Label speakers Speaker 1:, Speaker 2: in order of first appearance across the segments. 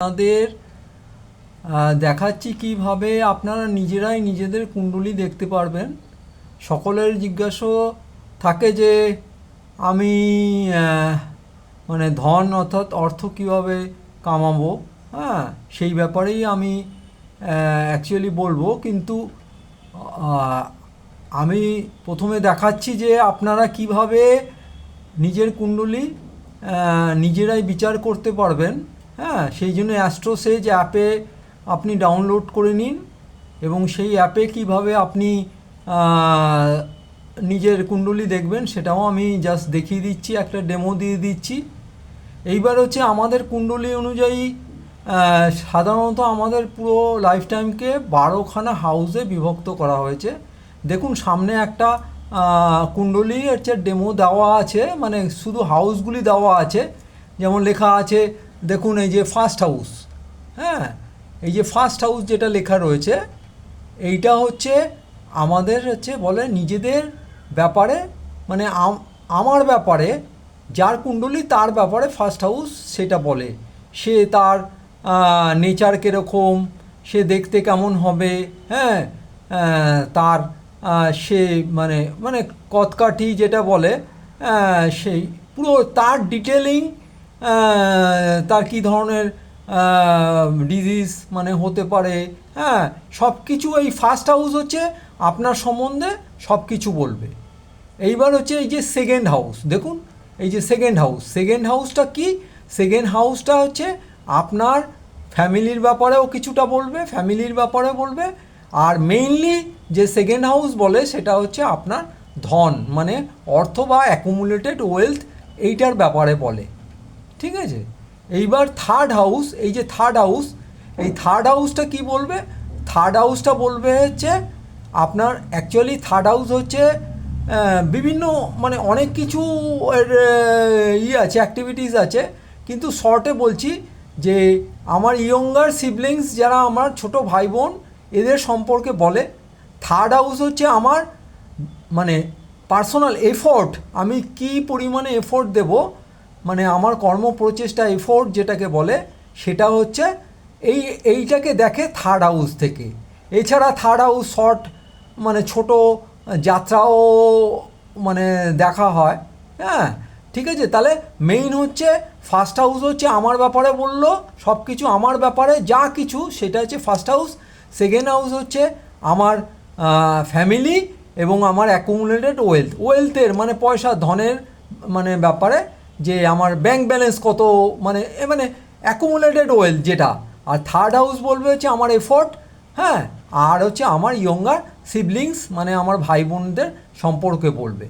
Speaker 1: আপনাদের দেখাচ্ছি কিভাবে আপনারা নিজেরাই নিজেদের কুণ্ডলী দেখতে পারবেন। সকলের জিজ্ঞাসা থাকে যে আমি মানে ধন অর্থাৎ অর্থ কিভাবে কামাবো, হ্যাঁ সেই ব্যাপারেই আমি অ্যাকচুয়ালি বলবো। কিন্তু আহ, আমি প্রথমে দেখাচ্ছি যে আপনারা কিভাবে নিজের কুণ্ডলী নিজেরাই বিচার করতে পারবেন। হ্যাঁ, সেই জন্য অ্যাস্ট্রোসেজ অ্যাপে আপনি ডাউনলোড করে নিন এবং সেই অ্যাপে কিভাবে আপনি আহ, নিজের কুণ্ডলী দেখবেন সেটাও আমি জাস্ট দেখিয়ে দিচ্ছি, একটা ডেমো দিয়ে দিচ্ছি। এইবার হচ্ছে আমাদের কুণ্ডলী অনুযায়ী সাধারণত আমাদের পুরো লাইফ টাইমকে 12খানা হাউসে বিভক্ত করা হয়েছে। দেখুন সামনে একটা কুণ্ডলী হচ্ছে ডেমো দেওয়া আছে, মানে শুধু হাউসগুলি দেওয়া আছে। যেমন লেখা আছে দেখুন এই যে ফার্স্ট হাউস, হ্যাঁ এই যে ফার্স্ট হাউস যেটা লেখা রয়েছে এইটা হচ্ছে আমাদের হচ্ছে বলে নিজেদের ব্যাপারে, মানে আমার ব্যাপারে, যার কুণ্ডলী তার ব্যাপারে ফার্স্ট হাউস সেটা বলে। সে তার নেচার কীরকম, সে দেখতে কেমন হবে, হ্যাঁ তার সে মানে মানে কতকাঠি যেটা বলে, সেই পুরো তার ডিটেলিং, তার কী ধরনের ডিজিজ মানে হতে পারে, হ্যাঁ সব কিছু এই ফার্স্ট হাউস হচ্ছে আপনার সম্বন্ধে সব কিছু বলবে। এইবার হচ্ছে এই যে সেকেন্ড হাউস, দেখুন এই যে সেকেন্ড হাউসটা কি? সেকেন্ড হাউসটা হচ্ছে আপনার ফ্যামিলির ব্যাপারেও কিছুটা বলবে, ফ্যামিলির ব্যাপারে বলবে। আর মেইনলি যে সেকেন্ড হাউস বলে সেটা হচ্ছে আপনার ধন, মানে অর্থ বা অ্যাকুমুলেটেড ওয়েলথ, এইটার ব্যাপারে বলে। ঠিক আছে, এইবার থার্ড হাউস, এই যে থার্ড হাউস, এই থার্ড হাউসটা কি বলবে? থার্ড হাউসটা বলবে হচ্ছে আপনার অ্যাকচুয়ালি থার্ড হাউস হচ্ছে বিভিন্ন মানে অনেক কিছু এর আছে, অ্যাক্টিভিটিস আছে, কিন্তু শর্টে বলছি যে আমার ইয়ঙ্গার সিবলিংস যারা আমার ছোট ভাই বোন এদের সম্পর্কে বলে। থার্ড হাউস হচ্ছে আমার মানে পার্সোনাল এফোর্ট, আমি কি পরিমাণে এফোর্ট দেব, মানে আমার কর্মপ্রচেষ্টা এফোর্ট যেটাকে বলে সেটা হচ্ছে এইটাকে দেখে থার্ড হাউস থেকে। এছাড়া থার্ড হাউস শর্ট মানে ছোট যাত্রাও মানে দেখা হয়। হ্যাঁ ঠিক আছে, তাহলে মেইন হচ্ছে ফার্স্ট হাউস হচ্ছে আমার ব্যাপারে বললো, সব কিছু আমার ব্যাপারে যা কিছু সেটা হচ্ছে ফার্স্ট হাউস। সেকেন্ড হাউস হচ্ছে আমার ফ্যামিলি এবং আমার অ্যাকুমুলেটেড ওয়েলথের মানে পয়সা ধনের মানে ব্যাপারে, যে আমার ব্যাংক ব্যালেন্স কত, মানে মানে অ্যাকুমুলেটেড ওয়েলথ যেটা। আর থার্ড হাউস বলবে হচ্ছে আমার এফোর্ট, হ্যাঁ আর হচ্ছে আমার ইয়ঙ্গার সিবলিংস মানে আমার ভাই বোনদের সম্পর্কে বলবে।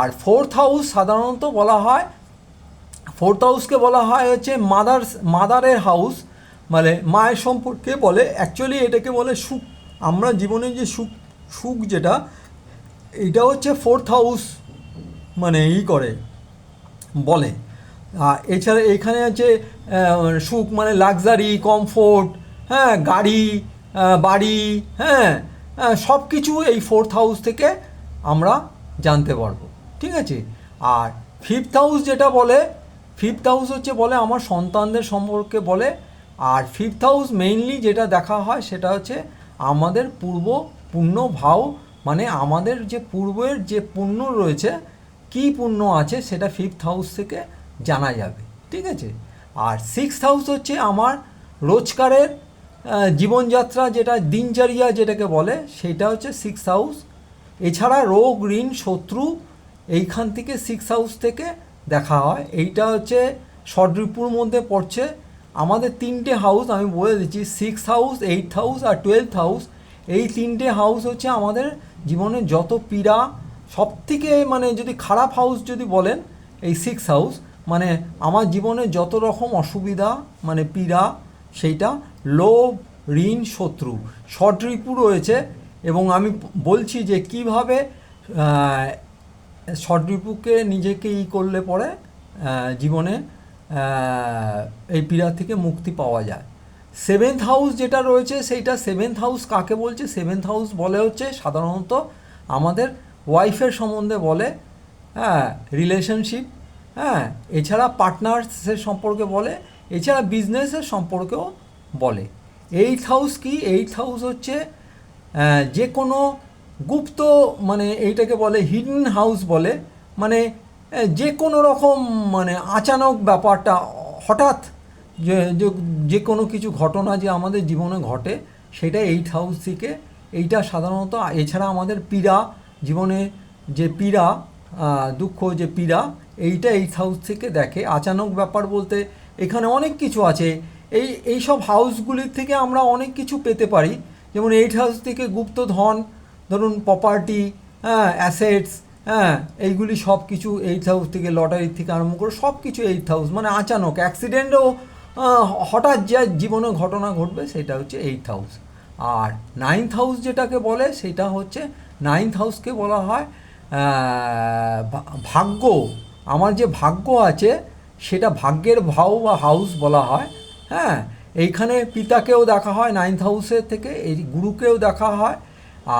Speaker 1: আর ফোর্থ হাউস সাধারণত বলা হয়, ফোর্থ হাউসকে বলা হয় হচ্ছে মাদারের হাউস, মানে মায়ের সম্পর্কে বলে। অ্যাকচুয়ালি এটাকে বলে সুখ, আমরা জীবনে যে সুখ সুখ যেটা, এইটা হচ্ছে ফোর্থ হাউস মানে করে বলে। এছাড়া এখানে আছে সুখ মানে লাক্সারি, কমফোর্ট, হ্যাঁ গাড়ি, বাড়ি, হ্যাঁ সব কিছু এই ফোর্থ হাউস থেকে আমরা জানতে পারবো। ঠিক আছে, আর ফিফথ হাউস যেটা বলে, ফিফথ হাউস হচ্ছে বলে আমার সন্তানদের সম্পর্কে বলে। আর ফিফথ হাউস মেইনলি যেটা দেখা হয় সেটা হচ্ছে আমাদের পূর্ব পুণ্য ভাও, মানে আমাদের যে পূর্বের যে পুণ্য রয়েছে, কী পুণ্য আছে সেটা ফিফথ হাউস থেকে জানা যাবে। ঠিক আছে, আর সিক্সথ হাউস হচ্ছে আমার রোজকারের জীবনযাত্রা, যেটা দিনচর্যা যেটাকে বলে, সেটা হচ্ছে সিক্স হাউস। এছাড়া রোগ ঋণ শত্রু এইখান থেকে সিক্স হাউস থেকে দেখা হয়। এইটা হচ্ছে ষড়ঋপুর মধ্যে পড়ছে। আমাদের তিনটে হাউস আমি বলে দিচ্ছি, সিক্স হাউস, এইট হাউস আর টুয়েলথ হাউস। এই তিনটে হাউস হচ্ছে আমাদের জীবনে যত পীড়া, সব থেকে মানে যদি খারাপ হাউস যদি বলেন এই সিক্স হাউস, মানে আমার জীবনে যত রকম অসুবিধা মানে পীড়া, সেইটা লোভ ঋণ শত্রু ষড়ঋপু রয়েছে। এবং আমি বলছি যে কীভাবে ষড়ঋপুকে নিজেকে করলে পরে জীবনে এই পীড়া থেকে মুক্তি পাওয়া যায়। সেভেন্থ হাউস যেটা রয়েছে সেইটা, সেভেন্থ হাউস কাকে বলছে? সেভেন্থ হাউস বলে হচ্ছে সাধারণত আমাদের ওয়াইফের সম্বন্ধে বলে, হ্যাঁ রিলেশনশিপ, হ্যাঁ এছাড়া পার্টনার্সের সম্পর্কে বলে। এছাড়া বিজনেসের সম্পর্কেও বলে। এইথ হাউস কি? এইথ হাউস হচ্ছে যে কোনো গুপ্ত, মানে এইটাকে বলে হিডেন হাউস বলে, মানে যে কোনো রকম মানে আচানক ব্যাপারটা হঠাৎ যে কোনো কিছু ঘটনা যে আমাদের জীবনে ঘটে সেটা এইথ হাউস থেকে। এইটা সাধারণত, এছাড়া আমাদের পীড়া, জীবনে যে পীড়া, দুঃখ, যে পীড়া, এইটা এইথ হাউস থেকে দেখে। আচানক ব্যাপার বলতে এখানে অনেক কিছু আছে। এই সব হাউসগুলির থেকে আমরা অনেক কিছু পেতে পারি। যেমন এইথ হাউস থেকে গুপ্তধন, ধরুন প্রপার্টি, হ্যাঁ, অ্যাসেটস, হ্যাঁ, এইগুলি সব কিছু এইথ হাউস থেকে, লটারির থেকে আরম্ভ করে সব কিছু এইথ হাউস, মানে আচানক অ্যাক্সিডেন্টও হঠাৎ যা জীবনে ঘটনা ঘটবে সেটা হচ্ছে এইথ হাউস। আর নাইনথ হাউস যেটাকে বলে সেটা হচ্ছে, নাইনথ হাউসকে বলা হয় ভাগ্য। আমার যে ভাগ্য আছে সেটা ভাগ্যের ভাও বা হাউস বলা হয়। হ্যাঁ, এইখানে পিতাকেও দেখা হয় নাইনথ হাউসের থেকে, এই গুরুকেও দেখা হয়।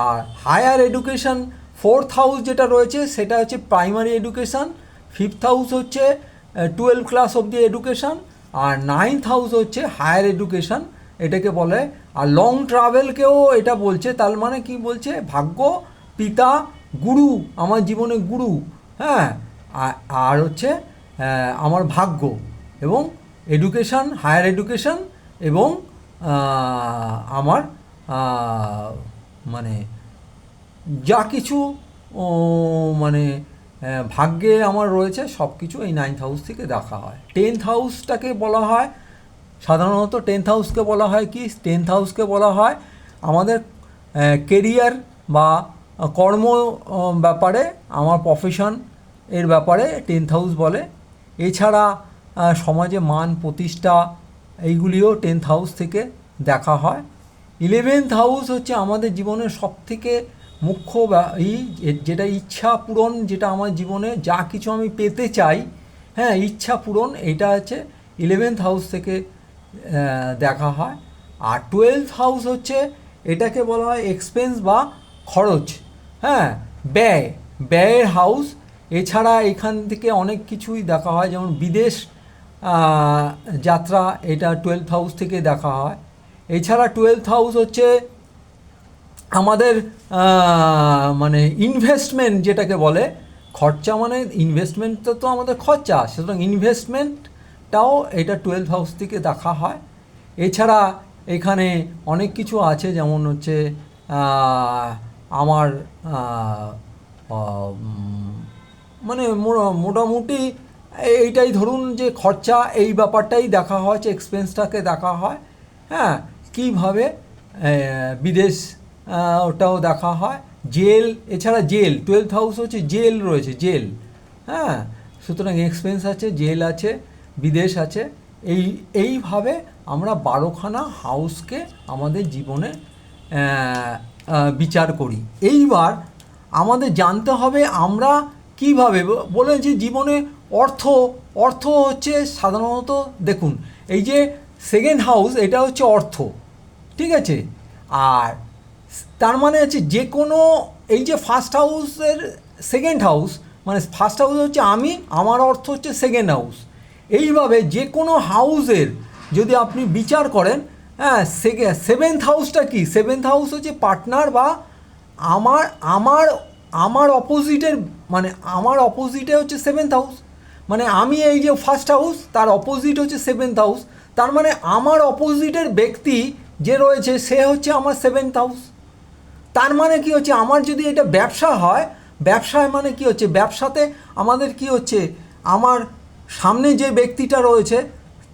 Speaker 1: আর হায়ার এডুকেশন, ফোর্থ হাউস যেটা রয়েছে সেটা হচ্ছে প্রাইমারি এডুকেশন, ফিফথ হাউস হচ্ছে 12 ক্লাস অব দি এডুকেশন, আর নাইনথ হাউস হচ্ছে হায়ার এডুকেশন, এটাকে বলে। আর লং ট্রাভেলকেও এটা বলছে। তার মানে কি বলছে? ভাগ্য, পিতা, গুরু, আমার জীবনে গুরু, হ্যাঁ, আর হচ্ছে আমার ভাগ্য, এবং এডুকেশন, হায়ার এডুকেশন, এবং আমার মানে যা কিছু মানে ভাগ্যে আমার রয়েছে সব কিছু এই নাইনথ হাউস থেকে দেখা হয়। টেন্থ হাউসটাকে বলা হয় সাধারণত, টেন্থ হাউসকে বলা হয় কি? টেন্থ হাউসকে বলা হয় আমাদের কেরিয়ার বা কর্ম ব্যাপারে, আমার প্রফেশন এর ব্যাপারে টেন্থ হাউস বলে। এছাড়া সমাজে মান প্রতিষ্ঠা, এইগুলিও টেন্থ হাউস থেকে দেখা হয়। 11th হাউস হচ্ছে আমাদের জীবনের সবথেকে মুখ্য, যেটা ইচ্ছা পূরণ, যেটা আমার জীবনে যা কিছু আমি পেতে চাই, হ্যাঁ, ইচ্ছা পূরণ, এটা হচ্ছে 11th হাউস থেকে দেখা হয়। আর 12th হাউস হচ্ছে, এটাকে বলা হয় এক্সপেন্স বা খরচ, হ্যাঁ, ব্যয়ের হাউস। এছাড়া এখান থেকে অনেক কিছুই দেখা হয়, যেমন বিদেশ যাত্রা, এটা 12th হাউস থেকে দেখা হয়। এছাড়া 12th হাউস হচ্ছে আমাদের মানে ইনভেস্টমেন্ট, যেটাকে বলে খরচা, মানে ইনভেস্টমেন্টটা তো আমাদের খরচা, সুতরাং ইনভেস্টমেন্টটাও এটা 12th হাউস থেকে দেখা হয়। এছাড়া এখানে অনেক কিছু আছে, যেমন হচ্ছে আমার মানে মোটামুটি এইটাই ধরুন যে খরচা, এই ব্যাপারটাই দেখা হয়, যে এক্সপেন্সটাকে দেখা হয়। হ্যাঁ, কীভাবে বিদেশ, ওটাও দেখা হয়। জেল, এছাড়া জেল, 12th হাউস হচ্ছে জেল রয়েছে, জেল, হ্যাঁ, সুতরাং এক্সপেন্স আছে, জেল আছে, বিদেশ আছে। এইভাবে আমরা 12খানা হাউসকে আমাদের জীবনে বিচার করি। এইবার আমাদের জানতে হবে আমরা কীভাবে, বলে যে জীবনে অর্থ হচ্ছে সাধারণত, দেখুন এই যে সেকেন্ড হাউস, এটা হচ্ছে অর্থ, ঠিক আছে। আর তার মানে হচ্ছে যে কোনো, এই যে ফার্স্ট হাউসের সেকেন্ড হাউস, মানে ফার্স্ট হাউস হচ্ছে আমি, আমার অর্থ হচ্ছে সেকেন্ড হাউস। এইভাবে যে কোনো হাউসের যদি আপনি বিচার করেন, হ্যাঁ, সেভেন্থ হাউসটা কি? সেভেন্থ হাউস হচ্ছে পার্টনার, বা আমার অপোজিটের, মানে আমার অপোজিটে হচ্ছে সেভেন্থ হাউস, মানে আমি এই যে ফার্স্ট হাউস, তার অপোজিট হচ্ছে সেভেন্থ হাউস, তার মানে আমার অপোজিটের ব্যক্তি যে রয়েছে সে হচ্ছে আমার সেভেন্থ হাউস। তার মানে কি হচ্ছে, আমার যদি এটা ব্যবসা হয়, ব্যবসায় মানে কি হচ্ছে, ব্যবসাতে আমাদের কি হচ্ছে, আমার সামনে যে ব্যক্তিটা রয়েছে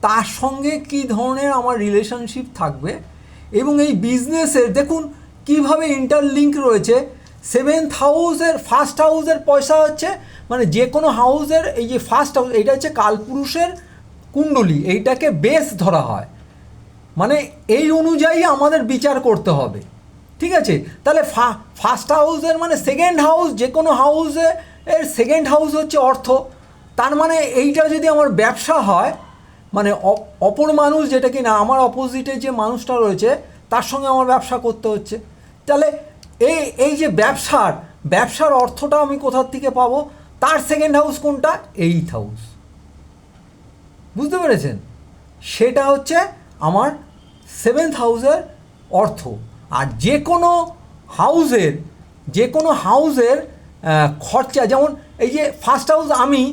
Speaker 1: তার সঙ্গে কি ধরনের আমার রিলেশনশিপ থাকবে, এবং এই বিজনেসের দেখুন কিভাবে ইন্টারলিঙ্ক রয়েছে। সেভেন্থ হাউসের, ফার্স্ট হাউসের পয়সা হচ্ছে, মানে যে কোনো হাউসের এই যে ফার্স্ট হাউস, এটা হচ্ছে কালপুরুষের কুণ্ডলী, এইটাকে বেস ধরা হয়, মানে এই অনুযায়ী আমাদের বিচার করতে হবে, ঠিক আছে। তাহলে ফার্স্ট হাউসের মানে সেকেন্ড হাউস, যে কোনো হাউসে এর সেকেন্ড হাউস হচ্ছে অর্থ। তার মানে এইটা যদি আমার ব্যবসা হয়, মানে অপর মানুষ, যেটা কি না আমার অপোজিটে যে মানুষটা রয়েছে তার সঙ্গে আমার ব্যবসা করতে হচ্ছে, তাহলে এই যে ব্যবসার অর্থটা আমি কোথার থেকে পাবো? তার সেকেন্ড হাউস কোনটা? এইথ হাউস, বুঝতে পেরেছেন? সেটা হচ্ছে আমার 7th হাউসের অর্থ। আর যে কোনো হাউসের খরচা, যেমন এই যে ফার্স্ট হাউস আমি,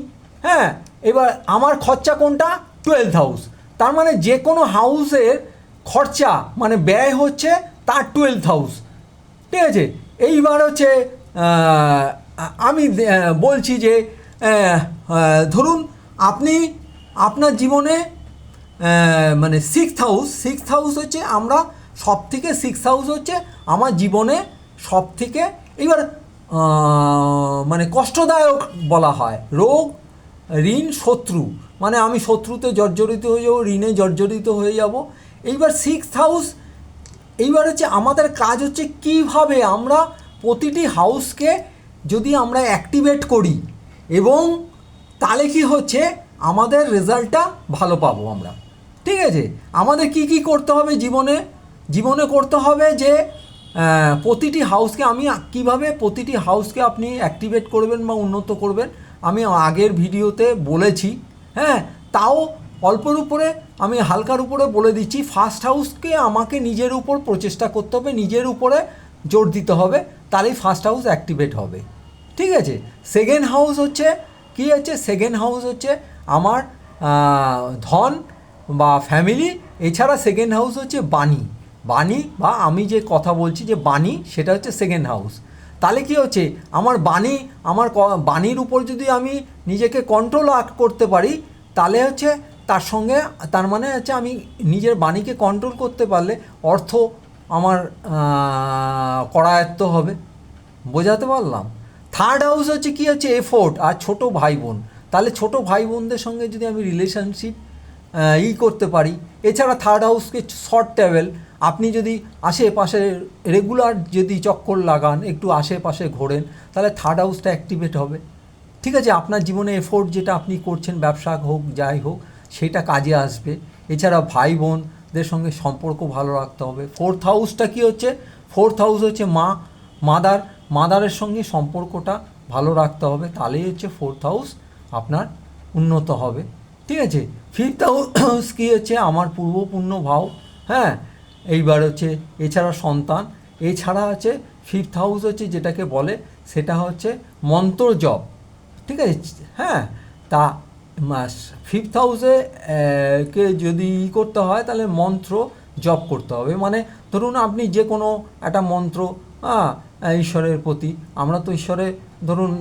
Speaker 1: হ্যাঁ, এবার আমার খরচা কোনটা? 12th house. তার মানে যে কোনো হাউসের খরচা মানে ব্যয় হচ্ছে তার 12th হাউস। ঠিক আছে, এইবার হচ্ছে আমি বলছি যে ধরুন আপনি আপনার জীবনে মানে সিক্সথ হাউস হচ্ছে আমরা সব থেকে, সিক্সথ হাউস হচ্ছে আমার জীবনে সব থেকে এবার মানে কষ্টদায়ক বলা হয়। রোগ, ঋণ, শত্রু, মানে আমি শত্রুতে জর্জরিত হয়ে যাবো, ঋণে জর্জরিত হয়ে যাব। এইবার সিক্সথ হাউস, এইবার হচ্ছে আমাদের কাজ হচ্ছে কিভাবে আমরা প্রতিটি হাউসকে যদি আমরা অ্যাক্টিভেট করি এবং তাহলে কি হচ্ছে আমাদের রেজাল্টটা ভালো পাবো আমরা। ঠিক আছে, আমাদের কি কি করতে হবে জীবনে করতে হবে যে প্রতিটি হাউসকে আমি কিভাবে প্রতিটি হাউসকে আপনি অ্যাক্টিভেট করবেন বা উন্নত করবেন আমি আগের ভিডিওতে বলেছি। হ্যাঁ, তাও অল্পর উপরে আমি হালকার উপরে বলে দিচ্ছি। ফার্স্ট হাউসকে আমাকে নিজের উপর প্রচেষ্টা করতে হবে, নিজের উপরে জোর দিতে হবে, তাহলেই ফার্স্ট হাউস অ্যাক্টিভেট হবে। ঠিক আছে, সেকেন্ড হাউস হচ্ছে কী হচ্ছে? সেকেন্ড হাউস হচ্ছে আমার ধন বা ফ্যামিলি। এছাড়া সেকেন্ড হাউস হচ্ছে বাণী বা আমি যে কথা বলছি যে বাণী, সেটা হচ্ছে সেকেন্ড হাউস। তাহলে কি হচ্ছে আমার বাণীর উপর যদি আমি নিজেকে কন্ট্রোল করতে পারি, তাহলে হচ্ছে তার মানে হচ্ছে আমি নিজের বাণীকে কন্ট্রোল করতে পারলে অর্থ আমার করায়ত্ত হবে। বোঝাতে পারলাম? থার্ড হাউস হচ্ছে কি হচ্ছে? এফোর্ট আর ছোটো ভাই বোন। তাহলে ছোটো ভাই বোনদের সঙ্গে যদি আমি রিলেশনশিপ করতে পারি। এছাড়া থার্ড হাউসকে শর্ট ট্রাভেল, আপনি যদি আশেপাশে রেগুলার যদি চক্কর লাগান, একটু আশেপাশে ঘোরেন, তাহলে থার্ড হাউসটা অ্যাক্টিভেট হবে। ঠিক আছে, আপনার জীবনে এফোর্ট যেটা আপনি করছেন, ব্যবসা হোক যাই হোক, সেটা কাজে আসবে। এছাড়া ভাই বোনদের সঙ্গে সম্পর্ক ভালো রাখতে হবে। ফোর্থ হাউসটা কী হচ্ছে? ফোর্থ হাউস হচ্ছে মাদারের সঙ্গে সম্পর্কটা ভালো রাখতে হবে, তাহলেই হচ্ছে ফোর্থ হাউস আপনার উন্নত হবে। ঠিক আছে, ফিফথ হাউস কী হচ্ছে? আমার পূর্বপুণ্য ভাব। হ্যাঁ, এইবার হচ্ছে এছাড়া সন্তান। এছাড়া হচ্ছে ফিফথ হাউস হচ্ছে যেটাকে বলে সেটা হচ্ছে মন্ত্র জপ। ঠিক আছে, হ্যাঁ, তা ফিফথ হাউসে কে যদি করতে হয় তাহলে মন্ত্র জপ করতে হবে। মানে ধরুন আপনি যে কোনো একটা মন্ত্র, ঈশ্বরের প্রতি, আমরা তো ঈশ্বরে ধরুন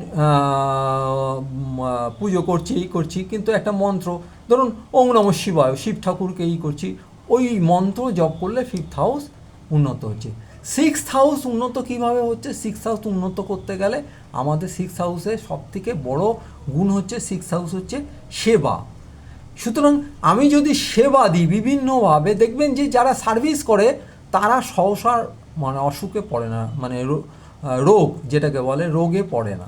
Speaker 1: পুজো করছি, কিন্তু একটা মন্ত্র ধরুন ওং নমঃ শিবায়, শিব ঠাকুরকে করছি, ওই মন্ত্র জপ করলে ফিফথ হাউস উন্নত হচ্ছে। সিক্সথ হাউস উন্নত কীভাবে হচ্ছে? সিক্সথ হাউস উন্নত করতে গেলে আমাদের সিক্সথ হাউসের সবথেকে বড় গুণ হচ্ছে, সিক্সথ হাউস হচ্ছে সেবা। সুতরাং আমি যদি সেবা দিই বিভিন্নভাবে, দেখবেন যে যারা সার্ভিস করে তারা সহসা মানে অসুখে পড়ে না, মানে রোগ যেটাকে বলে রোগে পড়ে না।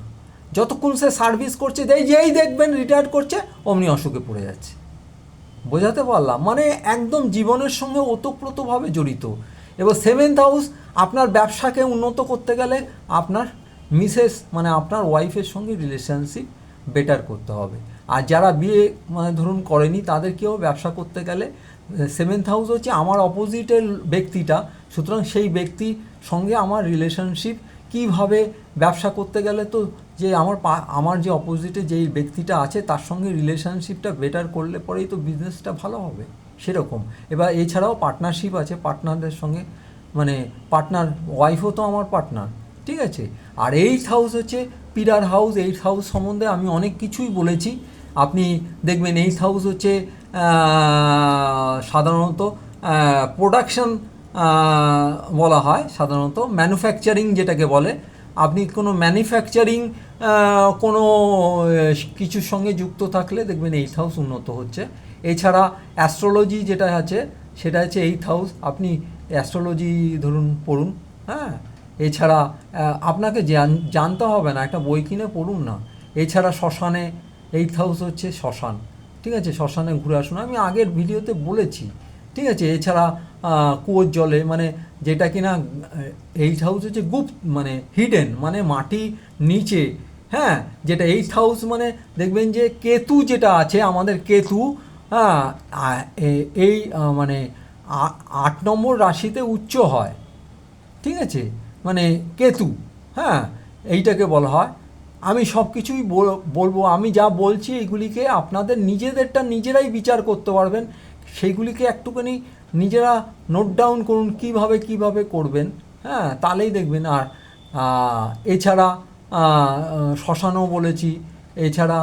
Speaker 1: যতক্ষণ সে সার্ভিস করছে, যেই দেখবেন রিটায়ার করছে অমনি অসুখে পড়ে যাচ্ছে। বোঝাতে পারলাম? মানে একদম জীবনের সঙ্গে ওতপ্রোতভাবে জড়িত। এবার সেভেন্থ হাউস আপনার ব্যবসাকে উন্নত করতে গেলে আপনার মিসেস মানে আপনার ওয়াইফের সঙ্গে রিলেশনশিপ বেটার করতে হবে। আর যারা বিয়ে মানে ধরুন করেনি তাদেরকেও ব্যবসা করতে গেলে সেভেন্থ হাউস হচ্ছে আমার অপোজিটের ব্যক্তিটা, সুতরাং সেই ব্যক্তির সঙ্গে আমার রিলেশনশিপ কীভাবে ব্যবসা করতে গেলে তো যে আমার যে অপোজিটে যেই ব্যক্তিটা আছে তার সঙ্গে রিলেশনশিপটা বেটার করলে পরেই তো বিজনেসটা ভালো হবে, সেরকম। এবার এছাড়াও পার্টনারশিপ আছে, পার্টনারদের সঙ্গে মানে পার্টনার ওয়াইফও তো আমার পার্টনার। ঠিক আছে, আর এইট হাউস হচ্ছে পিলার হাউস। এইট হাউস সম্বন্ধে আমি অনেক কিছুই বলেছি, আপনি দেখবেন। এইট হাউস হচ্ছে সাধারণত প্রোডাকশন বলা হয়, সাধারণত ম্যানুফ্যাকচারিং যেটাকে বলে। আপনি কোনো ম্যানুফ্যাকচারিং কোনো কিছুর সঙ্গে যুক্ত থাকলে দেখবেন এইট হাউস উন্নত হচ্ছে। এছাড়া অ্যাস্ট্রোলজি যেটা আছে সেটা হচ্ছে এইট হাউস। আপনি অ্যাস্ট্রোলজি ধরুন পড়ুন, হ্যাঁ, এছাড়া আপনাকে জানতে হবে না, একটা বই কিনে পড়ুন না। এছাড়া শ্মশানে এইট হাউস হচ্ছে শ্মশান। ঠিক আছে, শ্মশানে ঘুরে আসুন, আমি আগের ভিডিওতে বলেছি। ঠিক আছে, এছাড়া কুয়োর জলে মানে যেটা কিনা এইট হাউস হচ্ছে গুপ্ত মানে হিডেন মানে মাটি নিচে। হ্যাঁ, যেটা এইট হাউস মানে দেখবেন যে কেতু যেটা আছে আমাদের কেতু, হ্যাঁ, এই মানে 8 নম্বর রাশিতে উচ্চ হয়, ঠিক আছে, মানে কেতু। হ্যাঁ, এইটাকে বলা হয়। আমি সব কিছুই বলবো, আমি যা বলছি এগুলিকে আপনাদের নিজেদেরটা নিজেরাই বিচার করতে পারবেন, সেইগুলিকে একটুখানি নিজেরা নোট ডাউন করুন কিভাবে কিভাবে করবেন। হ্যাঁ, তাহলেই দেখবেন। আর এছাড়া শ্মশানও বলেছি। এছাড়া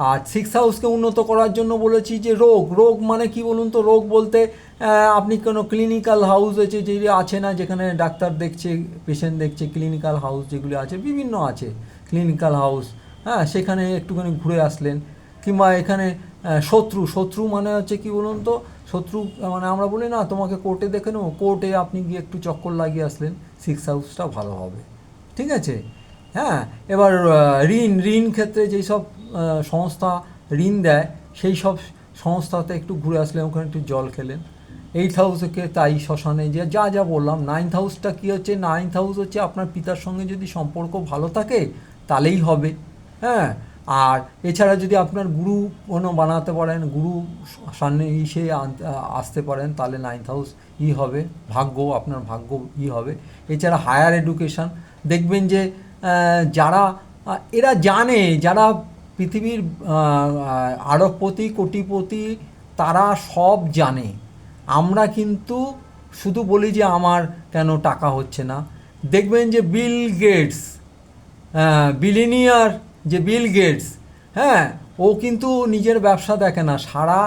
Speaker 1: আর 6 হাউসকে উন্নত করার জন্য বলেছি যে রোগ, রোগ মানে কি বলুন তো? রোগ বলতে আপনি কোনো ক্লিনিক্যাল হাউস আছে যেগুলি আছে না, যেখানে ডাক্তার দেখছে, পেশেন্ট দেখছে, ক্লিনিক্যাল হাউস যেগুলি আছে, বিভিন্ন আছে ক্লিনিক্যাল হাউস। হ্যাঁ, সেখানে একটুখানি ঘুরে আসলেন। কিংবা এখানে শত্রু, শত্রু মানে হচ্ছে কি বলুন তো? শত্রু মানে আমরা বলি না তোমাকে কোর্টে দেখে নেবো, কোর্টে আপনি গিয়ে একটু চক্কর লাগিয়ে আসলেন, 6 হাউসটা ভালো হবে, ঠিক আছে। হ্যাঁ, এবার ঋণ, ঋণ ক্ষেত্রে যেই সব সংস্থা ঋণ দেয়, সেই সব সংস্থাতে একটু ঘুরে আসলেন, ওখানে একটু জল খেলেন। 8 হাউসকে তাই শ্মশানে যে যা যা বললাম। 9 হাউসটা কী হচ্ছে? 9 হাউস হচ্ছে আপনার পিতার সঙ্গে যদি সম্পর্ক ভালো থাকে তাহলেই হবে। হ্যাঁ, আর এছাড়া যদি আপনার গুরু কোনো বানাতে পারেন, গুরু সামনে এসে আসতে পারেন, তাহলে 9 হাউস হবে, ভাগ্য, আপনার ভাগ্য হবে। এছাড়া হায়ার এডুকেশান দেখবেন যে যারা এরা জানে, যারা পৃথিবীর আরবপতি কোটিপতি, তারা সব জানে। আমরা কিন্তু শুধু বলি যে আমার কেন টাকা হচ্ছে না। দেখবেন যে বিল গেটস, বিলিনিয়ার যে বিল গেটস, হ্যাঁ, ও কিন্তু নিজের ব্যবসা দেখে না, সারা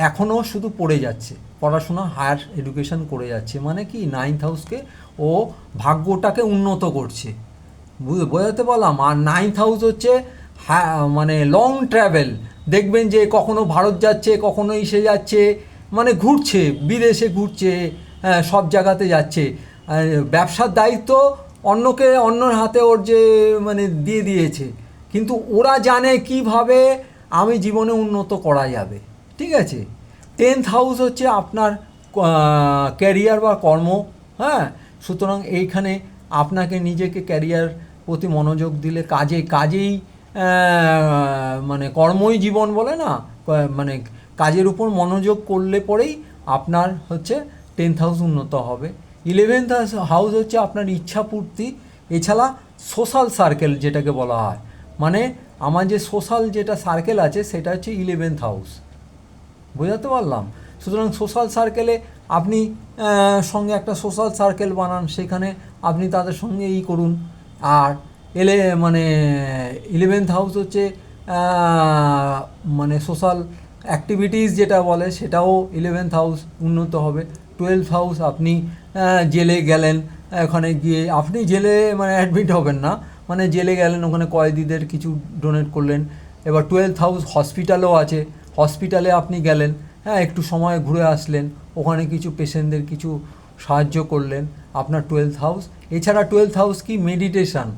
Speaker 1: এখনও শুধু পড়ে যাচ্ছে, পড়াশোনা হায়ার এডুকেশন করে যাচ্ছে। মানে কি? 9 হাউসকে ও ভাগ্যটাকে উন্নত করছে, বোঝাতে পারলাম। আর 9 হাউস হচ্ছে মানে লং ট্রাভেল। দেখবেন যে কখনো ভারত যাচ্ছে, কখনো ইসে যাচ্ছে, মানে ঘুরছে, বিদেশে ঘুরছে, সব জায়গাতে যাচ্ছে। ব্যবসার দায়িত্ব অন্যর হাতে ওর যে মানে দিয়ে দিয়েছে, কিন্তু ওরা জানে কিভাবে আমি জীবনে উন্নত করা যাবে, ঠিক আছে। 10th হাউস হচ্ছে আপনার ক্যারিয়ার বা কর্ম। হ্যাঁ, সুতরাং এইখানে আপনাকে নিজেকে ক্যারিয়ার প্রতি মনোযোগ দিলে, কাজেই মানে কর্মই জীবন বলে না, মানে কাজের উপর মনোযোগ করলে পরেই আপনার হচ্ছে 10th হাউস উন্নত হবে। 11th হাউস হচ্ছে আপনার ইচ্ছাপূর্তি। এছাড়া সোশ্যাল সার্কেল যেটাকে বলা হয়, মানে আমার যে সোশ্যাল যেটা সার্কেল আছে সেটা হচ্ছে 11th হাউস, বোঝাতে পারলাম। সুতরাং সোশ্যাল সার্কেলে আপনি সঙ্গে একটা সোশ্যাল সার্কেল বানান, সেখানে আপনি তাদের সঙ্গে করুন। আর মানে 11th হাউস হচ্ছে মানে সোশ্যাল অ্যাক্টিভিটিস যেটা বলে, সেটাও 11th হাউস উন্নত হবে। 12th হাউস আপনি জেলে গেলেন, ওখানে গিয়ে আপনি জেলে মানে অ্যাডমিট হবেন না, মানে জেলে গেলেন, ওখানে কয়েদিদের কিছু ডোনেট করলেন। এবার 12th হাউস হসপিটালও আছে, হসপিটালে আপনি গেলেন, হ্যাঁ, একটু সময় ঘুরে আসলেন, ওখানে কিছু পেশেন্টদের কিছু সাহায্য করলেন, আপনার 12th হাউস। এছাড়া 12th হাউস কি? মেডিটেশান,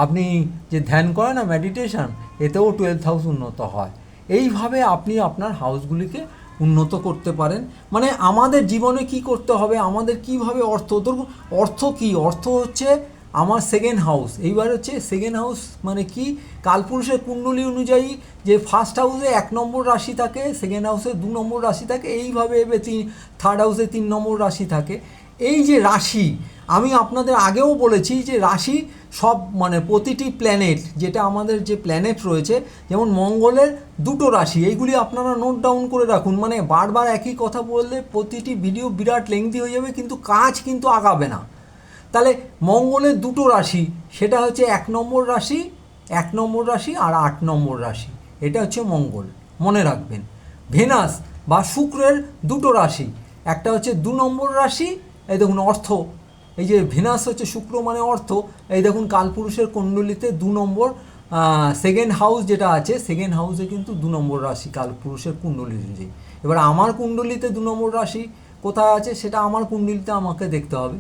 Speaker 1: আপনি যে ধ্যান করেন না, মেডিটেশান, এতেও 12th হাউস উন্নত হয়। এইভাবে আপনি আপনার হাউসগুলিকে উন্নত করতে পারেন। মানে আমাদের জীবনে কি করতে হবে, আমাদের কিভাবে ধরুন অর্থ কি? অর্থ হচ্ছে আমার 2nd হাউস। এইবার হচ্ছে 2nd হাউস মানে কি? কালপুরুষের কুণ্ডলী অনুযায়ী যে 1st হাউসে 1 নম্বর রাশি থাকে, 2nd হাউসে 2 নম্বর রাশি থাকে, এইভাবে এবার 3rd হাউসে 3 নম্বর রাশি থাকে। এই যে রাশি, আমি আপনাদের আগেও বলেছি যে রাশি সব মানে প্রতিটি প্ল্যানেট, যেটা আমাদের যে প্ল্যানেট রয়েছে, যেমন মঙ্গলের 2টো রাশি, এইগুলি আপনারা নোট ডাউন করে রাখুন। মানে বারবার একই কথা বললে প্রতিটি ভিডিও বিরাট লেংথি হয়ে যাবে, কিন্তু কাজ কিন্তু আগাবে না। তাহলে মঙ্গলের 2টো রাশি, সেটা হচ্ছে 1 নম্বর রাশি, 1 নম্বর রাশি আর 8 নম্বর রাশি, এটা হচ্ছে মঙ্গল, মনে রাখবেন। ভেনাস বা শুক্রের 2টো রাশি, একটা হচ্ছে 2 নম্বর রাশি, এই দেখুন অর্থ, এই যে ভেনাস হচ্ছে শুক্র মানে অর্থ, এই দেখুন কালপুরুষের কুণ্ডলিতে 2 নম্বর 2nd হাউস যেটা আছে, 2nd হাউসে কিন্তু 2 নম্বর রাশি কালপুরুষের কুণ্ডলী অনুযায়ী। এবার আমার কুণ্ডলিতে 2 নম্বর রাশি কোথায় আছে সেটা আমার কুণ্ডলিতে আমাকে দেখতে হবে।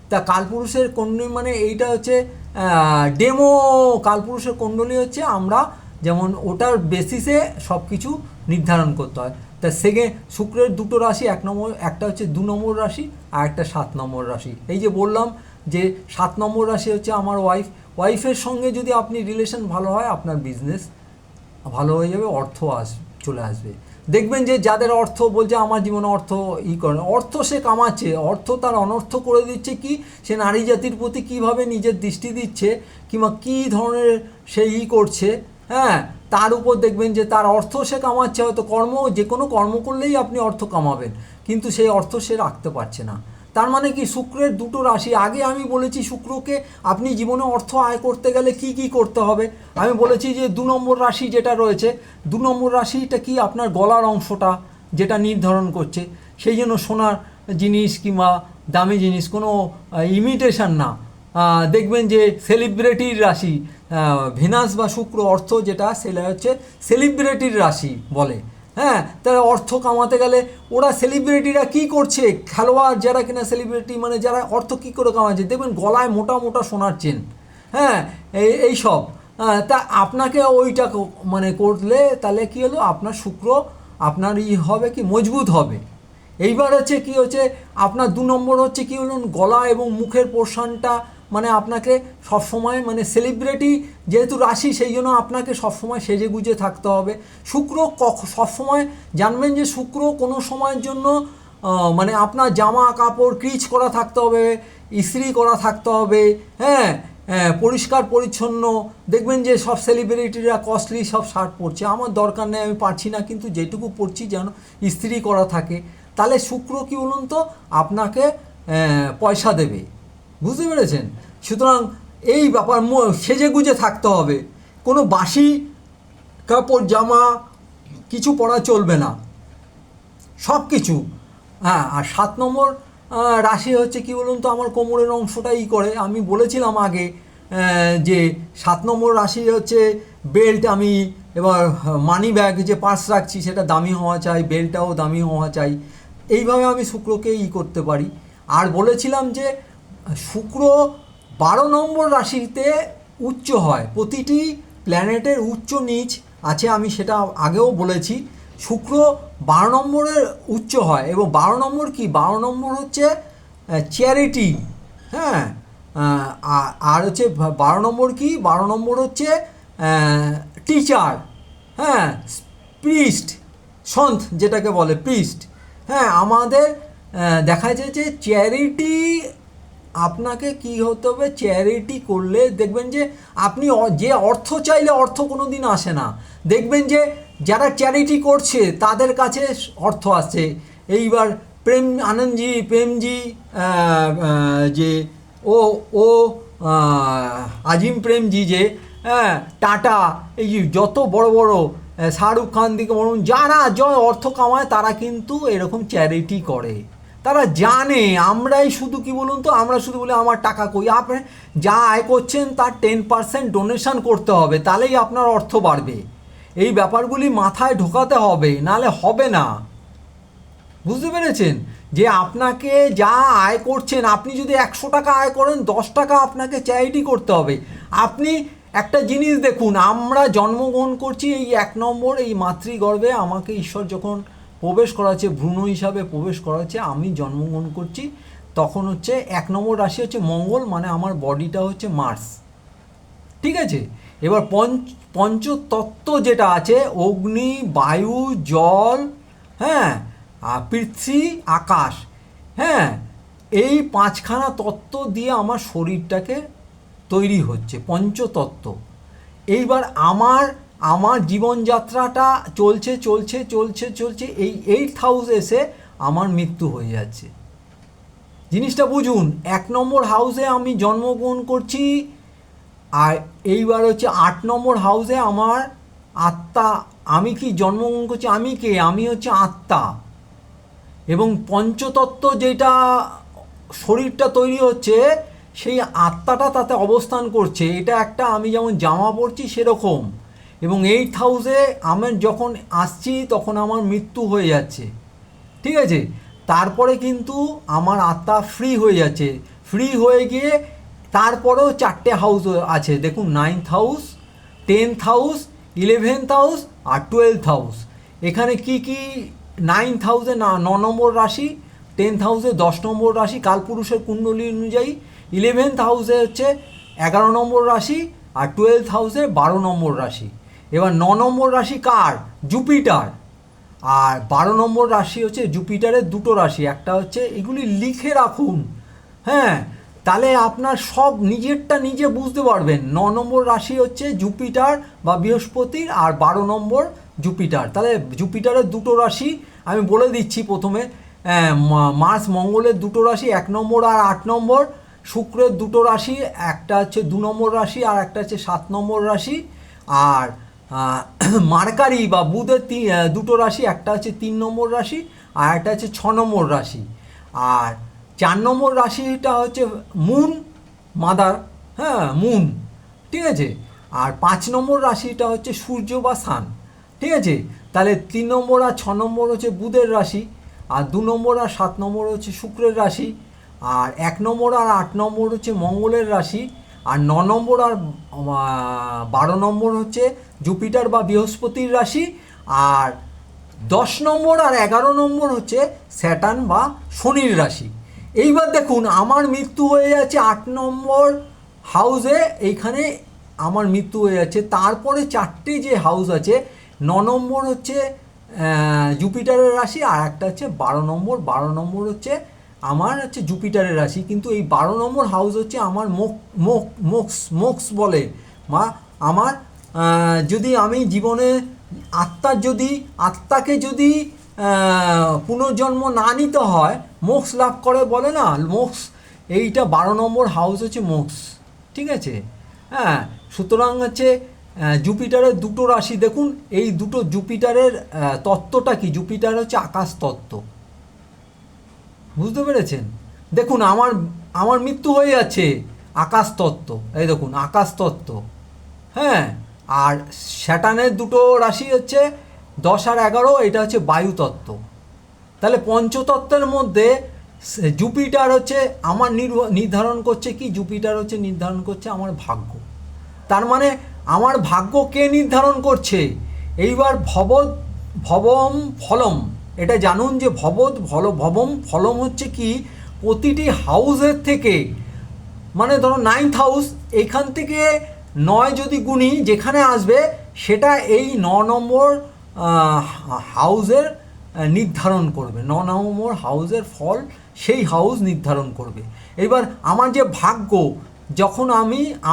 Speaker 1: তা কালপুরুষের কুণ্ডলী মানে এইটা হচ্ছে ডেমো, কালপুরুষের কুণ্ডলী হচ্ছে আমরা যেমন ওটার বেসিসে সব কিছু নির্ধারণ করতে হয়। তা শুক্রের 2টো রাশি, 1 নম্বর, একটা হচ্ছে 2 নম্বর রাশি আর একটা 7 নম্বর রাশি। এই যে বললাম যে 7 নম্বর রাশি হচ্ছে আমার ওয়াইফের সঙ্গে যদি আপনি রিলেশন ভালো হয়, আপনার বিজনেস ভালো হয়ে যাবে, অর্থ চলে আসবে। দেখবেন যে যাদের অর্থ বলছে আমার জীবনে অর্থ করে, অর্থ সে কামাচ্ছে, অর্থ তার অনর্থ করে দিচ্ছে কি, সে নারী জাতির প্রতি কীভাবে নিজের দৃষ্টি দিচ্ছে কিংবা কী ধরনের সে করছে, হ্যাঁ, তার উপর দেখবেন যে তার অর্থ সে কামাচ্ছে। হয়তো যে কোনো কর্ম করলেই আপনি অর্থ কামাবেন, কিন্তু সেই অর্থ সে রাখতে পারছে না। তার মানে কি, শুক্রের দুটো রাশি, আগে আমি বলেছি শুক্রকে আপনি জীবনে অর্থ আয় করতে গেলে কি কি করতে হবে। আমি বলেছি যে 2 নম্বর রাশি যেটা রয়েছে, 2 নম্বর রাশিটা কি, আপনার গলার অংশটা যেটা নির্ধারণ করছে। সেই জন্য সোনার জিনিস কিংবা দামি জিনিস, কোনো ইমিটেশন না। দেখবেন যে সেলিব্রিটির রাশি, ভেনাস বা শুক্র অর্থ যেটা, সেটা হচ্ছে সেলিব্রিটির রাশি বলে। হ্যাঁ, তারা অর্থ কামাতে গেলে ওরা সেলিব্রিটিরা কি করছে, খেলোয়াড় যারা কিনা সেলিব্রিটি, মানে যারা অর্থ কী করে কামাচ্ছে, দেখবেন গলায় মোটা মোটা সোনার চেন, হ্যাঁ, এইসব। তা আপনাকে ওইটা মানে করলে তাহলে কি হলো, আপনার শুক্র আপনার হবে কি, মজবুত হবে। এইবার হচ্ছে কি হচ্ছে, আপনার 2 নম্বর হচ্ছে কি হলো, গলা এবং মুখের পোর্শনটা, মানে আপনাকে সবসময়, মানে সেলিব্রিটি যেহেতু রাশি, সেই জন্য আপনাকে সবসময় সেজে গুজে থাকতে হবে। শুক্র সবসময় জানবেন যে শুক্র কোনো সময়ের জন্য মানে আপনার জামা কাপড় ক্রিচ করা থাকতে হবে, ইস্ত্রি করা থাকতে হবে, হ্যাঁ, পরিষ্কার পরিচ্ছন্ন। দেখবেন যে সব সেলিব্রিটিরা কস্টলি সব শার্ট পরছে, আমার দরকার নেই, আমি পারছি না, কিন্তু যেটুকু পরছি যেন ইস্ত্রি করা থাকে। তাহলে শুক্র কী বলুন তো, আপনাকে পয়সা দেবে, বুঝতে পেরেছেন? সুতরাং এই ব্যাপার, সেজে গুজে থাকতে হবে, কোনো বাসি কাপড় জামা কিছু পরা চলবে না, সব কিছু। হ্যাঁ, আর 7 নম্বর রাশি হচ্ছে কি বলুন তো, আমার কোমরের অংশটাই করে। আমি বলেছিলাম আগে যে 7 নম্বর রাশি হচ্ছে বেল্ট। আমি এবার মানি ব্যাগ যে পার্স রাখছি সেটা দামি হওয়া চাই, বেল্টটাও দামি হওয়া চাই। এইভাবে আমি শুক্রকে করতে পারি। আর বলেছিলাম যে শুক্র 12 নম্বর রাশিতে উচ্চ হয়, প্রতিটি প্ল্যানেটের উচ্চ নিচ আছে, আমি সেটা আগেও বলেছি। শুক্র 12 নম্বরের উচ্চ হয়, এবং 12 নম্বর কি, 12 নম্বর হচ্ছে চ্যারিটি, হ্যাঁ, আর হচ্ছে 12 নম্বর কি, 12 নম্বর হচ্ছে টিচার, হ্যাঁ, প্রিস্ট, সন্থ যেটাকে বলে প্রিস্ট। হ্যাঁ, আমাদের দেখা যায় যে চ্যারিটি, আপনাকে কি হতে হবে, চ্যারিটি করলে দেখবেন যে আপনি যে অর্থ চাইলে অর্থ কোনো দিন আসে না। দেখবেন যে যারা চ্যারিটি করছে তাদের কাছে অর্থ আসছে। এইবার প্রেমজি যে ও ও আজিম প্রেমজি যে, হ্যাঁ, টাটা, এই যত বড় বড় শাহরুখ খান দিকে বলুন, যারা জয় অর্থ কামায় তারা কিন্তু এরকম চ্যারিটি করে। তারা জানে, আমরাই শুধু কি বলুন তো, আমরা শুধু বলি আমার টাকা কই। আপনি যা আয় করছেন তার 10% ডোনেশন করতে হবে, তাহলেই আপনার অর্থ বাড়বে। এই ব্যাপারগুলি মাথায় ঢোকাতে হবে, নাহলে হবে না। বুঝতে পেরেছেন? যে আপনাকে যা আয় করছেন, আপনি যদি 100 টাকা আয় করেন, 10 টাকা আপনাকে চ্যারিটি করতে হবে। আপনি একটা জিনিস দেখুন, আমরা জন্মগ্রহণ করছি এই 1 নম্বর এই মাতৃগর্ভে, আমাকে ঈশ্বর যখন প্রবেশ করাচ্ছে, ভ্রূণ হিসাবে প্রবেশ করাচ্ছে, আমি জন্মগ্রহণ করছি, তখন হচ্ছে 1 নম্বর রাশি হচ্ছে মঙ্গল, মানে আমার বডিটা হচ্ছে মার্স, ঠিক আছে? এবার পঞ্চতত্ত্ব যেটা আছে, অগ্নি, বায়ু, জল, হ্যাঁ, পৃথিবী, আকাশ, হ্যাঁ, এই 5খানা তত্ত্ব দিয়ে আমার শরীরটাকে তৈরি হচ্ছে, পঞ্চতত্ত্ব। এইবার আমার জীবনযাত্রাটা চলছে চলছে চলছে চলছে, এই 8th হাউস এসে আমার মৃত্যু হয়ে যাচ্ছে। জিনিসটা বুঝুন, 1 নম্বর হাউসে আমি জন্মগ্রহণ করছি, আর এইবার হচ্ছে 8 নম্বর হাউসে আমার আত্মা, আমি কি জন্মগ্রহণ করছি, আমি কে, আমি হচ্ছে আত্মা। এবং পঞ্চতত্ত্ব যেটা শরীরটা তৈরি হচ্ছে, সেই আত্মাটা তাতে অবস্থান করছে। এটা একটা, আমি যেমন জামা পরছি সেরকম। এবং 8th হাউসে আমি যখন আসছি তখন আমার মৃত্যু হয়ে যাচ্ছে, ঠিক আছে? তারপরে কিন্তু আমার আত্মা ফ্রি হয়ে যাচ্ছে, ফ্রি হয়ে গিয়ে তারপরেও 4টে হাউস আছে দেখুন, 9th house, 10th house, 11th house আর 12th হাউস। এখানে কি কি, 9th হাউসে 9 নম্বর রাশি, 10th হাউসে 10 নম্বর রাশি কালপুরুষের কুণ্ডলী অনুযায়ী, 11th হাউসে হচ্ছে 11 নম্বর রাশি, আর 12th হাউসে 12 নম্বর রাশি। এবার 9 নম্বর রাশি কার, জুপিটার। আর 12 নম্বর রাশি হচ্ছে জুপিটারের দুটো রাশি, একটা হচ্ছে, এগুলি লিখে রাখুন, হ্যাঁ, তাহলে আপনার সব নিজেরটা নিজে বুঝতে পারবেন। 9 নম্বর রাশি হচ্ছে জুপিটার বা বৃহস্পতির, আর 12 নম্বর জুপিটার। তাহলে জুপিটারের দুটো রাশি আমি বলে দিচ্ছি প্রথমে। মার্স মঙ্গলের দুটো রাশি, 1 নম্বর আর 8 নম্বর। শুক্রের দুটো রাশি, একটা হচ্ছে 2 নম্বর রাশি আর একটা হচ্ছে 7 নম্বর রাশি। আর মার্কারি বা বুধের দুটো রাশি, একটা হচ্ছে 3 নম্বর রাশি আর একটা হচ্ছে 6 নম্বর রাশি। আর 4 নম্বর রাশিটা হচ্ছে মুন, মাদার, হ্যাঁ, মুন, ঠিক আছে। আর 5 নম্বর রাশিটা হচ্ছে সূর্য বা সান, ঠিক আছে। তাহলে 3 নম্বর আর 6 নম্বর হচ্ছে বুধের রাশি, আর 2 নম্বর আর 7 নম্বর হচ্ছে শুক্রের রাশি, আর 1 নম্বর আর 8 নম্বর হচ্ছে মঙ্গলের রাশি, আর 9 নম্বর আর 12 নম্বর হচ্ছে জুপিটার বা বৃহস্পতির রাশি, আর 10 নম্বর আর 11 নম্বর হচ্ছে স্যাটার্ন বা শনির রাশি। এইবার দেখুন আমার মৃত্যু হয়ে যাচ্ছে 8 নম্বর হাউসে, এইখানে আমার মৃত্যু হয়ে যাচ্ছে। তারপরে 4টে যে হাউস আছে, 9 নম্বর হচ্ছে জুপিটারের রাশি, আর একটা হচ্ছে 12 নম্বর। 12 নম্বর হচ্ছে আমার হচ্ছে জুপিটারের রাশি, কিন্তু এই 12 নম্বর হাউস হচ্ছে আমার মোক্স বলে, বা আমার যদি আমি জীবনে আত্মাকে যদি পুনর্জন্ম না নিতে হয়, মোক্ষ লাভ করে বলে না, মোক্ষ, এইটা 12 নম্বর হাউস হচ্ছে মোক্ষ, ঠিক আছে। হ্যাঁ, সুতরাং হচ্ছে জুপিটারের দুটো রাশি দেখুন, এই দুটো জুপিটারের তত্ত্বটা কি, জুপিটার হচ্ছে আকাশ তত্ত্ব, বুঝতে পেরেছেন। দেখুন আমার মৃত্যু হয়ে যাচ্ছে, আকাশ তত্ত্ব, এই দেখুন আকাশ তত্ত্ব, হ্যাঁ। আর স্যাটার্নের দুটো রাশি হচ্ছে 10 আর 11, এটা হচ্ছে বায়ুতত্ত্ব। তাহলে পঞ্চতত্ত্বের মধ্যে জুপিটার হচ্ছে আমার নির্ধারণ করছে কি, জুপিটার হচ্ছে নির্ধারণ করছে আমার ভাগ্য। তার মানে আমার ভাগ্য কে নির্ধারণ করছে? এইবার ভবম ফলম, এটা জানুন যে ভবম ফলম হচ্ছে কি, প্রতিটি হাউসের থেকে, মানে ধরো 9th হাউস, এইখান থেকে 9 যদি গুণি যেখানে আসবে, সেটা এই 9 নম্বর হাউসের নির্ধারণ করবে। 9 নম্বর হাউসের ফল সেই হাউস নির্ধারণ করবে। এবার আমার যে ভাগ্য, যখন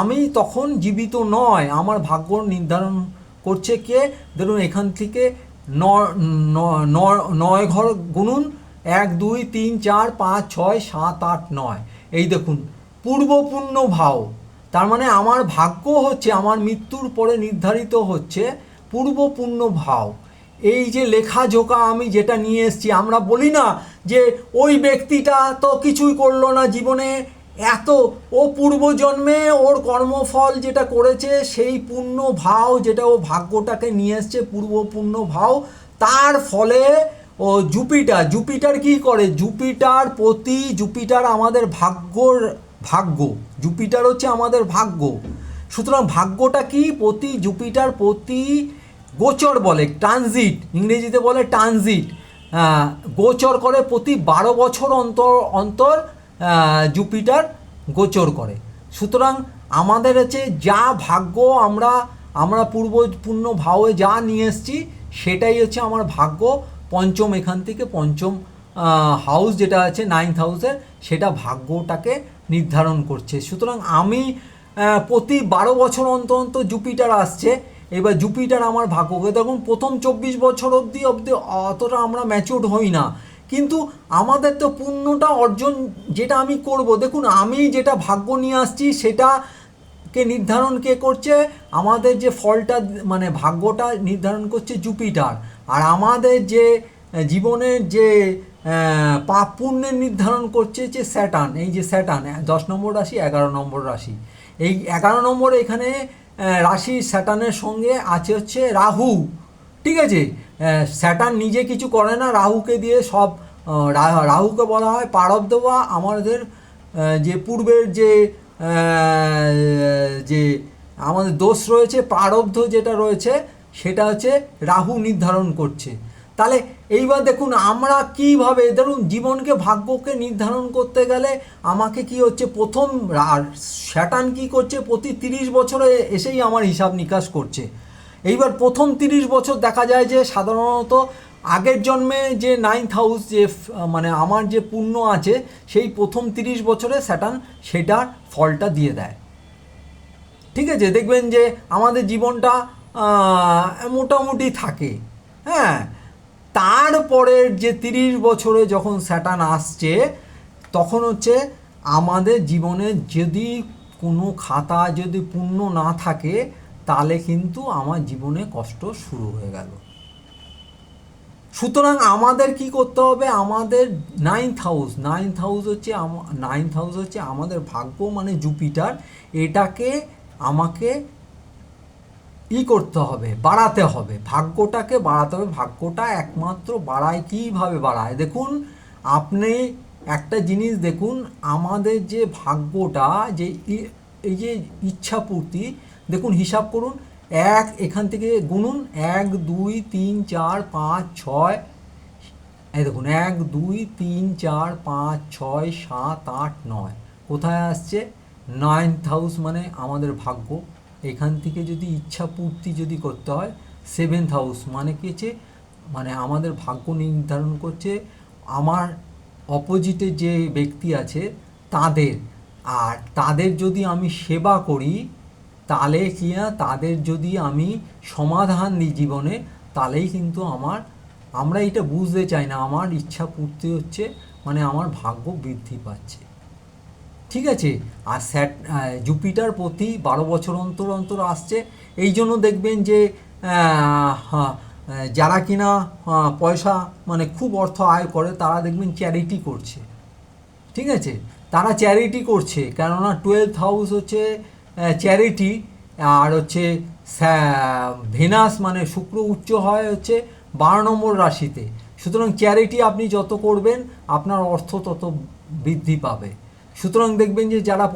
Speaker 1: আমি তখন জীবিত নয়, আমার ভাগ্য নির্ধারণ করছে কে? ধরুন এখান থেকে 9 ঘর গুনুন, 1 2 3 4 5 6 7 8 9, এই দেখুন পূর্ব পুণ্য ভাও। তার মানে আমার ভাগ্য হচ্ছে আমার মৃত্যুর পরে নির্ধারিত হচ্ছে পূর্ব পুণ্য ভাও। এই যে লেখাজোখা আমি যেটা নিয়ে এসেছি, আমরা বলি না যে ওই ব্যক্তিটা তো কিছুই করলো না জীবনে, এত ও পূর্বজন্মে ওর কর্মফল যেটা করেছে সেই পুণ্য ভাও, যেটা ও ভাগ্যটাকে নিয়ে এসছে পূর্ব পুণ্য ভাও, তার ফলে ও জুপিটার কি করে, জুপিটার আমাদের ভাগ্য, জুপিটার হচ্ছে আমাদের ভাগ্য। সুতরাং ভাগ্যটা কি, জুপিটার প্রতি গোচর বলে, ট্রানজিট, ইংরেজিতে বলে ট্রানজিট, গোচর করে প্রতি 12 বছর অন্তর জুপিটার গোচর করে। সুতরাং আমাদের হচ্ছে যা ভাগ্য আমরা পূর্ব পুণ্য ভাবে যা নিয়ে এসেছি, সেটাই হচ্ছে আমার ভাগ্য। পঞ্চম, এখান থেকে পঞ্চম হাউস যেটা আছে 9th হাউসের, সেটা ভাগ্যটাকে নির্ধারণ করছে। সুতরাং আমি প্রতি 12 বছর অন্তর জুপিটার আসছে। এবার জুপিটার আমার ভাগ্যকে, দেখুন প্রথম 24 বছর অবধি অতটা আমরা ম্যাচিউরড হই না, কিন্তু আমাদের তো পুণ্যটা অর্জন যেটা আমি করব, দেখুন আমি যেটা ভাগ্য নিয়ে আসছি সেটাকে নির্ধারণ কে করছে, আমাদের যে ফলটা মানে ভাগ্যটা নির্ধারণ করছে জুপিটার। আর আমাদের যে জীবনের যে পাপ পুণ্যের নির্ধারণ করছে যে স্যাটার্ন, এই যে স্যাটার্ন 10 নম্বর রাশি, 11 নম্বর রাশি। এই 11 নম্বরে এখানে রাশি স্যাটার্নের সঙ্গে আছে হচ্ছে রাহু, ঠিক আছে। স্যাটার্ন নিজে কিছু করে না, রাহুকে দিয়ে সব, রাহুকে বলা হয় প্রারব্ধ, বা আমাদের যে পূর্বের যে আমাদের দোষ রয়েছে, প্রারব্ধ যেটা রয়েছে, সেটা হচ্ছে রাহু নির্ধারণ করছে। তাহলে এইবার দেখুন আমরা কীভাবে, ধরুন জীবনকে ভাগ্যকে নির্ধারণ করতে গেলে আমাকে কি হচ্ছে, প্রথম স্যাটার্ন কী করছে, প্রতি 30 বছরে এসেই আমার হিসাব নিকাশ করছে। এইবার প্রথম 30 বছর দেখা যায় যে সাধারণত আগের জন্মে যে 9th হাউস যে মানে আমার যে পুণ্য আছে সেই প্রথম 30 বছরে স্যাটার্ন সেটার ফলটা দিয়ে দেয়। ঠিক আছে, দেখবেন যে আমাদের জীবনটা মোটামুটি থাকে। হ্যাঁ, তারপরের যে 30 বছরে যখন স্যাটার্ন আসছে তখন হচ্ছে আমাদের জীবনে যদি কোনো খাতা যদি পূর্ণ না থাকে তাহলে কিন্তু আমার জীবনে কষ্ট শুরু হয়ে গেল। সুতরাং আমাদের কি করতে হবে, আমাদের 9th হাউস হচ্ছে আমাদের ভাগ্য, মানে জুপিটার, এটাকে আমাকে করতে হবে, বাড়াতে হবে, ভাগ্যটাকে বাড়াতে হবে। ভাগ্যটা একমাত্র বাড়ায় কীভাবে বাড়ায়, দেখুন আপনি একটা জিনিস দেখুন, আমাদের যে ভাগ্যটা যে এই যে ইচ্ছাপূর্তি, দেখুন হিসাব করুন, এখান থেকে গুনুন 1 2 3 4 5 6, এই দেখুন 1 2 3 4 5 6 7 8 9, কোথায় আসছে 9th হাউস মানে আমাদের ভাগ্য। এখান থেকে যদি ইচ্ছা পূর্তি যদি করতে হয় 7th হাউস মানে কি হচ্ছে, মানে আমাদের ভাগ্য নির্ধারণ করছে আমার অপোজিটে যে ব্যক্তি আছে তাদের, আর তাদের যদি আমি সেবা করি তাহলে কি না, তাদের যদি আমি সমাধান দিই জীবনে, তাহলেই কিন্তু আমরা এটা বুঝতে চাই না, আমার ইচ্ছা পূর্তি হচ্ছে, মানে আমার ভাগ্য বৃদ্ধি পাচ্ছে। ঠিক আছে, আর জুপিটার প্রতি 12 বছর অন্তর অন্তর আসছে। এই জন্য দেখবেন যে যারা কিনা পয়সা মানে খুব অর্থ আয় করে তারা দেখবেন চ্যারিটি করছে। ঠিক আছে, তারা চ্যারিটি করছে, কেননা 12th হাউস হচ্ছে চ্যারিটি, আর হচ্ছে ভেনাস মানে শুক্র উচ্চ হয় হচ্ছে 12 নম্বর রাশিতে। সুতরাং চ্যারিটি আপনি যত করবেন আপনার অর্থ তত বৃদ্ধি পাবে। সুতরাং দেখবেন যে যারা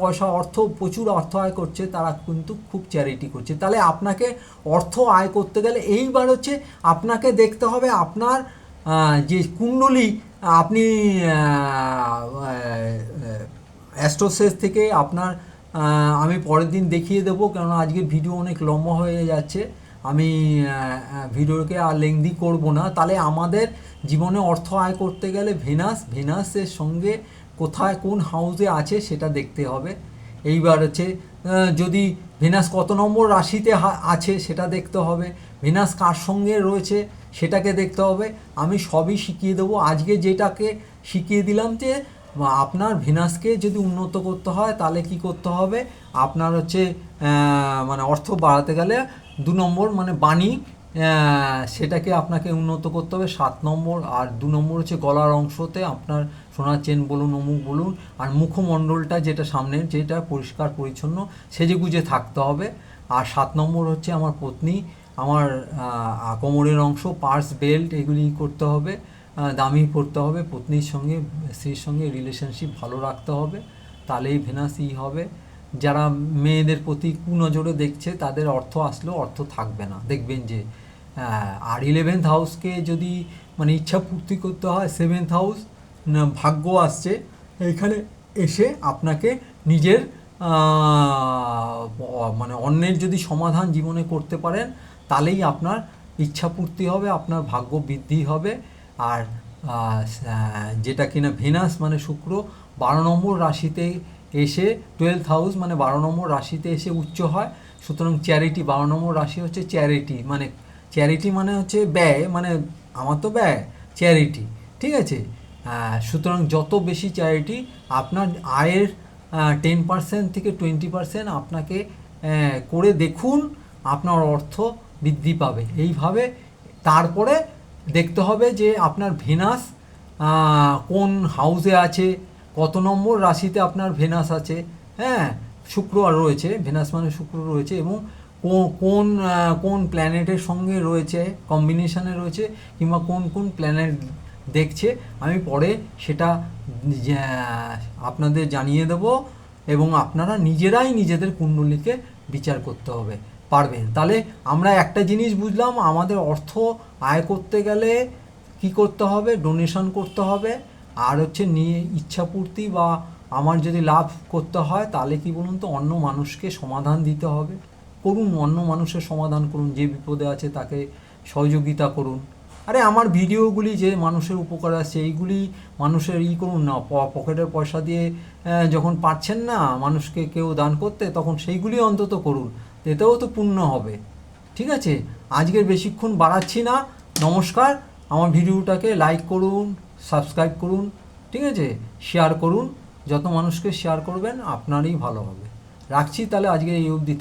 Speaker 1: প্রচুর অর্থ আয় করছে তারা কিন্তু খুব চ্যারিটি করছে। তাহলে আপনাকে অর্থ আয় করতে গেলে এইবার হচ্ছে আপনাকে দেখতে হবে আপনার যে কুণ্ডলী, আপনি অ্যাস্ট্রোসেস থেকে আপনার আমি পরের দিন দেখিয়ে দেবো, কেননা আজকে ভিডিও অনেক লম্বা হয়ে যাচ্ছে, আমি ভিডিওকে আর লেংদি করব না। তাহলে আমাদের জীবনে অর্থ আয় করতে গেলে ভেনাসের সঙ্গে কোথায় কোন হাউসে আছে সেটা দেখতে হবে। এইবার হচ্ছে যদি ভেনাস কত নম্বর রাশিতে আছে সেটা দেখতে হবে, ভেনাস কার সঙ্গে রয়েছে সেটাকে দেখতে হবে। আমি সবই শিখিয়ে দেবো, আজকে যেটাকে শিখিয়ে দিলাম যে আপনার ভেনাসকে যদি উন্নত করতে হয় তাহলে কি করতে হবে, আপনার হচ্ছে মানে অর্থ বাড়াতে গেলে 2 নম্বর মানে বাণী, সেটাকে আপনাকে উন্নত করতে হবে 7 নম্বর। আর 2 নম্বর হচ্ছে গলার অংশতে আপনার সোনার চেন বলুন, অমুক বলুন, আর মুখমণ্ডলটা যেটা সামনের যেটা পরিষ্কার পরিচ্ছন্ন সেজেগুজে থাকতে হবে। আর 7 নম্বর হচ্ছে আমার পত্নী, আমার কোমরের অংশ, পার্স, বেল্ট এগুলি করতে হবে, দামি পড়তে হবে, পত্নীর সঙ্গে স্ত্রীর সঙ্গে রিলেশনশিপ ভালো রাখতে হবে, তাহলেই ভেনাস হবে। যারা মেয়েদের প্রতি কুনজরে দেখছে তাদের অর্থ আসলেও অর্থ থাকবে না, দেখবেন যে। আর 11th হাউসকে যদি মানে ইচ্ছা পূর্তি করতে হয় 7th হাউস ভাগ্য আসছে, এখানে এসে আপনাকে নিজের মানে অন্যের যদি সমাধান জীবনে করতে পারেন তাহলেই আপনার ইচ্ছা পূর্তি হবে, আপনার ভাগ্য বৃদ্ধি হবে। আর যেটা কিনা ভেনাস মানে শুক্র 12 নম্বর রাশিতে এসে 12th হাউস মানে 12 নম্বর রাশিতে এসে উচ্চ হয়। সুতরাং চ্যারিটি, 12 নম্বর রাশি হচ্ছে চ্যারিটি মানে হচ্ছে ব্যয়, মানে আমার তো ব্যয় চ্যারিটি। ঠিক আছে, সুতরাং যত বেশি চ্যারিটি আপনার আয়ের 10% থেকে 20% আপনাকে করে দেখুন, আপনার অর্থ বৃদ্ধি পাবে। এইভাবে তারপরে দেখতে হবে যে আপনার ভেনাস কোন হাউসে আছে, কত নম্বর রাশিতে আপনার ভেনাস আছে। হ্যাঁ, শুক্র রয়েছে, ভেনাস মানে শুক্র রয়েছে, এবং কোন প্ল্যানেটের সঙ্গে রয়েছে, কম্বিনেশনে রয়েছে, কিংবা কোন প্ল্যানেট দেখছে, আমি পরে সেটা আপনাদের জানিয়ে দেব, এবং আপনারা নিজেরাই নিজেদের কুণ্ডলীকে বিচার করতে হবে পারবেন। তাহলে আমরা একটা জিনিস বুঝলাম, আমাদের অর্থ আয় করতে গেলে কি করতে হবে, ডোনেশন করতে হবে, আর হচ্ছে নিয়ে ইচ্ছাপূর্তি বা আমার যদি লাভ করতে হয় তাহলে কি বলুন তো, অন্য মানুষকে সমাধান দিতে হবে। করুন, অন্য মানুষের সমাধান করুন, যে বিপদে আছে তাকে সহযোগিতা করুন। আরে আমার ভিডিওগুলি যে মানুষের উপকার আছে এইগুলি মানুষের করুন না, পকেটের পয়সা দিয়ে যখন পারছেন না মানুষকে কেউ দান করতে, তখন সেইগুলি অন্তত করুন, এতেও তো পুণ্য হবে। ঠিক আছে, আজকের বেশিক্ষণ বাড়াচ্ছি না। নমস্কার। আমার ভিডিওটাকে লাইক করুন, সাবস্ক্রাইব করুন, ঠিক আছে, শেয়ার করুন। যত মানুষকে শেয়ার করবেন আপনারই ভালো হবে। রাখছি তাহলে, আজকে এই অবধি।